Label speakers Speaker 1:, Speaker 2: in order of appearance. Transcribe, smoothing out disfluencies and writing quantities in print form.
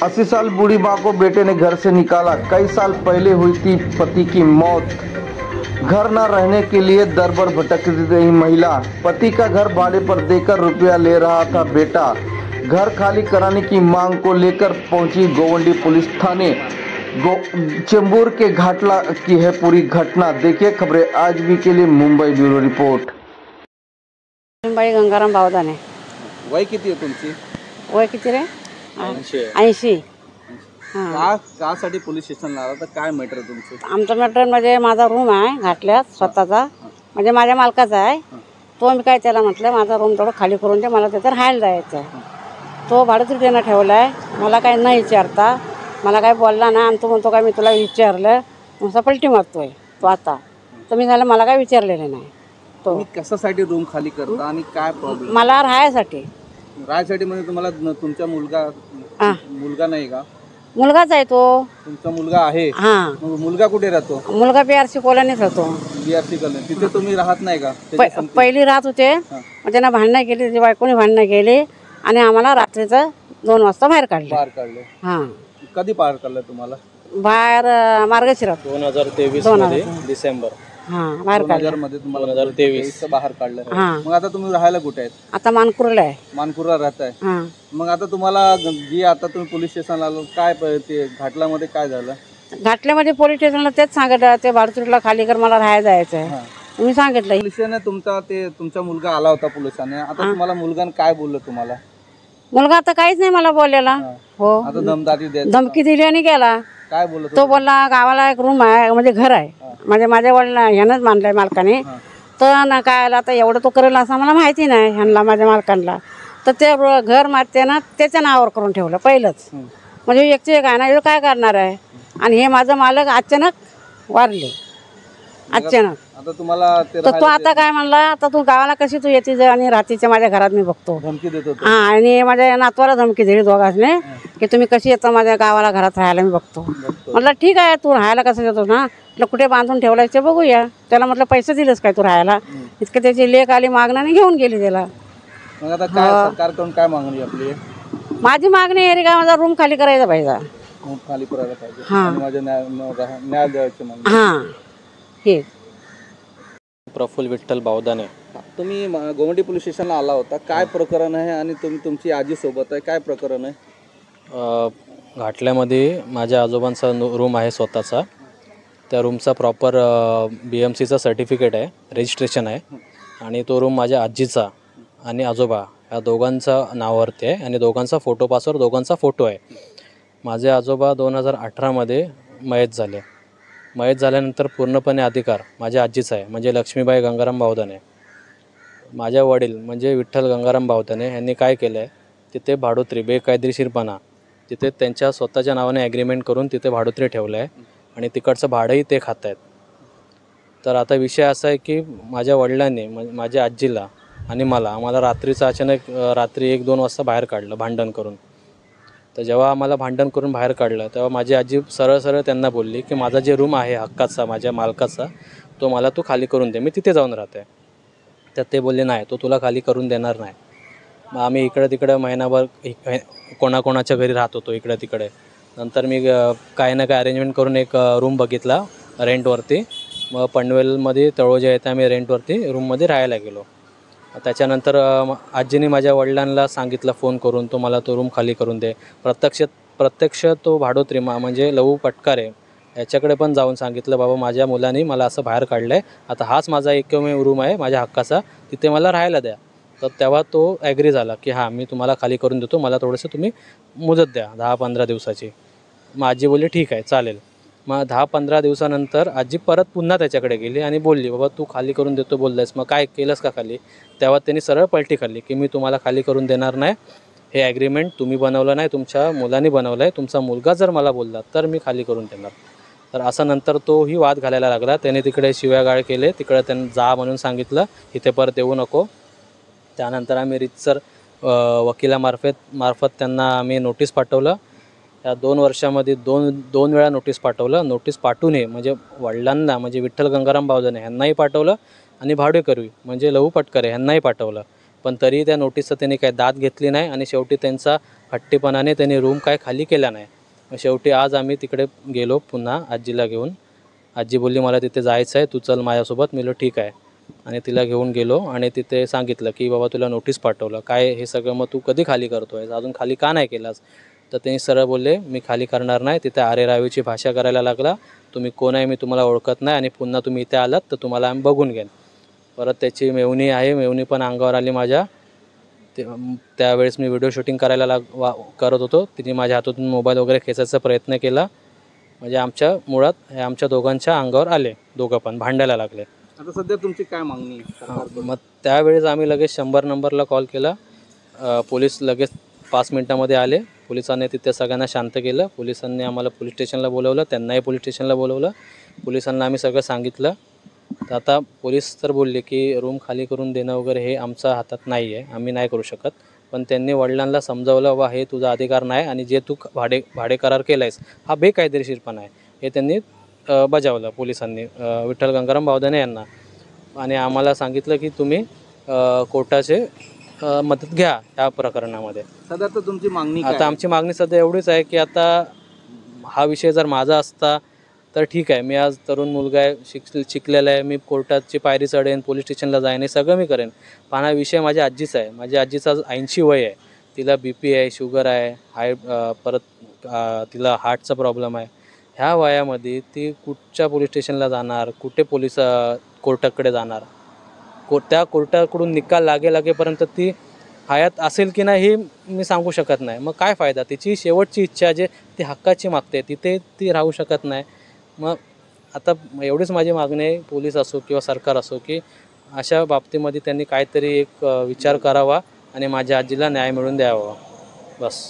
Speaker 1: 80 साल बूढ़ी मां को बेटे ने घर से निकाला। कई साल पहले हुई थी पति की मौत। घर न रहने के लिए दर दर भटकती रही महिला। पति का घर भाड़े पर देकर रुपया ले रहा था बेटा। घर खाली कराने की मांग को लेकर पहुंची गोवंडी पुलिस थाने। चेंबूर के घाटला की है पूरी घटना। देखिए खबरें आज भी के लिए मुंबई ब्यूरो रिपोर्ट।
Speaker 2: मुंबई गंगाराम बावदाने।
Speaker 3: वय किती आहे तुमची?
Speaker 2: वय किती रे? 80.
Speaker 3: साठी पोलीस स्टेशनला आला तर काय मॅटर तुमचं?
Speaker 2: आमचं मॅटर म्हणजे माझा रूम आहे घाटल्यात स्वतःचा, म्हणजे माझ्या मालकाचा आहे तो. मी काय त्याला म्हटलं माझा रूम थोडं खाली करून दे, मला तिथं राहायला जायचं आहे. तो भाडोत्रीनं ठेवला आहे, मला काय न विचारता मला काय बोलला ना. आणि तो म्हणतो काय मी तुला विचारलं असं पलटी मारतोय तो. आता तर मी झालं मला काय विचारलेलं नाही. तो
Speaker 3: कशासाठी रूम खाली करता आणि काय प्रॉब्लेम?
Speaker 2: मला राहायसाठी.
Speaker 3: राहायसाठी म्हणजे तुम्हाला तुमचा मुलगा नाही का?
Speaker 2: मुलगाच आहे तो.
Speaker 3: तुमचा मुलगा आहे?
Speaker 2: हां.
Speaker 3: मुलगा कुठे राहतो?
Speaker 2: मुलगा PRC कॉलनीत राहतो.
Speaker 3: PRC colony. तिथे तुम्ही राहत नाही का?
Speaker 2: पहिली राहत होते, मग त्यांना भांडणं केली, त्याची बायकोनी भांडणं केली आणि आम्हाला रात्रीचं 2 वाजता बाहेर काढले. हां.
Speaker 3: कधी बाहेर काढलं तुम्हाला?
Speaker 2: बाहेर मार्गशिरात
Speaker 3: 2023 मध्ये डिसेंबर.
Speaker 2: हां, बाहेर काढलं.
Speaker 3: मध्ये तुम्हाला 2023 बाहेर काढलं. मग आता तुम्ही राहायला कुठे आहेत?
Speaker 2: आता मानकुरला आहे.
Speaker 3: मानकुरला राहताय?
Speaker 2: हां.
Speaker 3: मग आता तुम्हाला जी आता तुम्ही पोलीस स्टेशनला आलो, काय ते घाटल्यामध्ये काय झालं?
Speaker 2: घाटल्यामध्ये पोलीस स्टेशनला तेच सांगितलं, ते भाडोत्रीला खाली कर, मला राहायला जायचं आहे. मी सांगितलं.
Speaker 3: पोलिसाने तुमचा मुलगा आला होता पोलिसाने. आता तुम्हाला मुलगाने काय बोललं तुम्हाला?
Speaker 2: मुलगा आता काहीच नाही मला बोललेला. हो.
Speaker 3: आता
Speaker 2: धमकी दिली आणि गेला.
Speaker 3: काय बोलत?
Speaker 2: तो बोलला गावाला एक रूम आहे, म्हणजे घर आहे, म्हणजे माझ्या वडिला ह्यानंच मानलंय मालकाने. तर ना काय आला आता एवढं तो करेल असं मला माहिती नाही ह्यांना, माझ्या मालकांना. तर ते घर मारते ना त्याच्या नावावर करून ठेवलं पहिलंच. म्हणजे एकचे एक आहे ना, काय करणार आहे. आणि हे माझं मालक अचानक वारले. अचानक.
Speaker 3: आता तुम्हाला
Speaker 2: तर तो आता काय म्हणला, आता तू गावाला कशी तू येते आणि रात्रीच्या माझ्या घरात मी बघतो.
Speaker 3: धमकी देतो?
Speaker 2: हां. आणि माझ्या नातवाला धमकी दिली दोघांनी की तुम्ही कशी येतो माझ्या गावाला घरात राहायला मी बघतो. म्हटलं ठीक आहे, तू राहायला कसं येतो ना. म्हटलं कुठे बांधून ठेवलाय ते बघूया. त्याला म्हटलं पैसे दिलेस काय तू राहायला? इतकं त्याची लेक आली मागण्याने घेऊन गेली त्याला.
Speaker 3: मग आता काय सरकारकडून काय मागणी आपली?
Speaker 2: माझी मागणी आहे का माझा रूम खाली करायचा पाहिजे.
Speaker 3: रूम खाली करायला पाहिजे.
Speaker 2: हां.
Speaker 3: माझ्या न्याय द्यायचं म्हणून.
Speaker 2: हां. हे
Speaker 4: प्रफुल्ल विठ्ठल बावदाने.
Speaker 3: तुम्ही गोवंडी पोलीस स्टेशनला आला होता, काय प्रकरण आहे? आणि तुमची आजी सोबत आहे, काय प्रकरण आहे?
Speaker 4: घाटल्यामध्ये माझ्या आजोबांचा रूम आहे स्वतःचा. त्या रूमचा प्रॉपर BMCचा सर्टिफिकेट आहे, रजिस्ट्रेशन आहे. आणि तो रूम माझ्या आजीचा आणि आजोबा या दोघांचा नावावरती आहे. आणि दोघांचा फोटो पासवर दोघांचा फोटो आहे. माझे आजोबा 2018मध्ये मयत झाले. मयत झाल्यानंतर पूर्णपणे अधिकार माझ्या आजीचा आहे, म्हणजे लक्ष्मीबाई गंगाराम बावदाने. माझ्या वडील म्हणजे विठ्ठल गंगाराम बावदाने यांनी काय केलं आहे, तिथे भाडोत्री बेकायदेशीरपणा तिथे त्यांच्या स्वतःच्या नावाने ॲग्रीमेंट करून तिथे भाडोत्री ठेवलं आहे. आणि तिकडचं भाडंही ते खात आहेत. तर आता विषय असा आहे की माझ्या वडिलांनी माझ्या आजीला आणि आम्हाला रात्रीचं अचानक रात्री 1-2 वाजता बाहेर काढलं भांडण करून. तर जेव्हा आम्हाला भांडण करून बाहेर काढलं तेव्हा माझी आजी सरळ त्यांना बोलली की माझा जे रूम आहे हक्काचा माझ्या मालकाचा, तो मला तू खाली करून दे, मी तिथे जाऊन राहते. तर ते बोलले नाही, तो तुला खाली करून देणार नाही. मग आम्ही इकडं तिकडं महिनाभर कोणाकोणाच्या घरी राहत होतो इकडं तिकडे. नंतर मी काही ना काय अरेंजमेंट करून एक रूम बघितला रेंटवरती. मग पनवेलमध्ये तळोजा येथे आम्ही रेंटवरती रूममध्ये राहायला गेलो. त्याच्यानंतर आजीने माझ्या वडिलांना सांगितलं फोन करून, तो मला तो रूम खाली करून दे. प्रत्यक्ष तो भाडोत्री म्हणजे लहू पटकारे याच्याकडे पण जाऊन सांगितलं, बाबा माझ्या मुलांनी मला असं बाहेर काढलं आहे, आता हाच माझा एकमेव रूम आहे माझ्या हक्काचा, तिथे मला राहायला द्या. तर तेव्हा तो ॲग्री झाला की हां मी तुम्हाला खाली करून देतो, मला थोडंसं तुम्ही मुदत द्या 10-15 दिवसाची. मग आजी बोलली ठीक आहे चालेल. मग 10-15 दिवसानंतर आजी परत पुन्हा त्याच्याकडे गेली आणि बोलली, बाबा तू खाली करून देतो बोललायस, मग काय केलंस का खाली? तेव्हा त्यांनी सरळ पलटी खाल्ली की मी तुम्हाला खाली करून देणार नाही, हे ॲग्रीमेंट तुम्ही बनवलं नाही, तुमच्या मुलांनी बनवलं आहे, तुमचा मुलगा जर मला बोलला तर मी खाली करून देणार. तर असा नंतर तोही वाद घालायला लागला. त्याने तिकडे शिव्यागाळ केले, तिकडे त्यांनी जा म्हणून सांगितलं, इथे परत येऊ नको. त्यानंतर आम्ही रीतसर वकिलामार्फत त्यांना आम्ही नोटीस पाठवलं. या 2 वर्षामध्ये दोन वेळा नोटीस पाठवलं. नोटीस पाठवूनही म्हणजे वडिलांना म्हणजे विठ्ठल गंगाराम बावदाने ह्यांनाही पाठवलं आणि भाडेकरू म्हणजे लहू पटकरे ह्यांनाही पाठवलं पण तरी त्या नोटीसचं त्यांनी काही दाद घेतली नाही आणि शेवटी त्यांचा हट्टीपणाने त्यांनी रूम काय खाली केला नाही. मग शेवटी आज आम्ही तिकडे गेलो पुन्हा आजीला घेऊन. आजी बोलली मला तिथे जायचं आहे, तू चल माझ्यासोबत. मी ठीक आहे आणि तिला घेऊन गेलो आणि तिथे सांगितलं की बाबा तुला नोटीस पाठवलं, काय हे सगळं मग तू कधी खाली करतो आहेस, अजून खाली का नाही केलास? तर त्यांनी सरळ बोलले मी खाली करणार नाही. तिथे आरेरावीची भाषा करायला लागला, तुम्ही कोण आहे मी तुम्हाला ओळखत नाही आणि पुन्हा तुम्ही इथे आलात तर तुम्हाला आम्ही बघून घेईन. परत त्याची मेवणी आहे, मेवणी पण अंगावर आली माझ्या. त्यावेळेस मी व्हिडिओ शूटिंग करायला करत होतो. तिने माझ्या हातातून मोबाईल वगैरे खेचायचा प्रयत्न केला. म्हणजे आमच्या मुळात हे आमच्या दोघांच्या अंगावर आले, दोघं पण भांडायला लागले.
Speaker 3: आता सध्या तुमची काय मागणी आहे?
Speaker 4: मग त्यावेळेस आम्ही लगेच 100 नंबरला कॉल केला. पोलीस लगेच 5 मिनटामध्ये आले. पोलिसांनी तिथे सगळ्यांना शांत केलं. पोलिसांनी आम्हाला पोलीस स्टेशनला बोलवलं, त्यांनाही पोलीस स्टेशनला बोलवलं. पोलिसांना आम्ही सगळं सांगितलं. तर आता पोलीस तर बोलले की रूम खाली करून देणं वगैरे हे आमच्या हातात नाही आहे, आम्ही नाही करू शकत. पण त्यांनी वडिलांना समजावलं वा हे तुझा अधिकार नाही आणि जे तू भाडे करार केला आहेस हा बेकायदेशीरपणा आहे, हे त्यांनी बजावलं पोलिसांनी, विठ्ठल गंगाराम बावदाने यांना. आणि आम्हाला सांगितलं की तुम्ही कोर्टाचे मदत घ्या या प्रकरणामध्ये.
Speaker 3: सध्या तर तुमची मागणी काय
Speaker 4: आता आमची मागणी सध्या एवढीच आहे की आता हा विषय जर माझा असता तर ठीक आहे, मी आज तरुण मुलगा आहे, शिकलेला आहे, मी कोर्टाची पायरी चढेन, पोलीस स्टेशनला जाईन, हे सगळं मी करेन. पण हा विषय माझ्या आजीचा आहे. माझ्या आजीचा 80 वय आहे, तिला BP आहे, शुगर आहे, परत तिला हार्टचा प्रॉब्लेम आहे. ह्या वयामध्ये ती कुठच्या पोलीस स्टेशनला जाणार, कुठे कोर्टाकडे जाणार, त्या कोर्टाकडून निकाल लागेपर्यंत ती हयात असेल की नाही हे मी सांगू शकत नाही. मग काय फायदा? तिची शेवटची इच्छा जे ती हक्काची मागते तिथे ती राहू शकत नाही. मग आता एवढीच माझी मागणी आहे, पोलीस असो किंवा सरकार असो, की अशा बाबतीमध्ये त्यांनी काहीतरी एक विचार करावा आणि माझ्या आजीला न्याय मिळवून द्यावा, बस.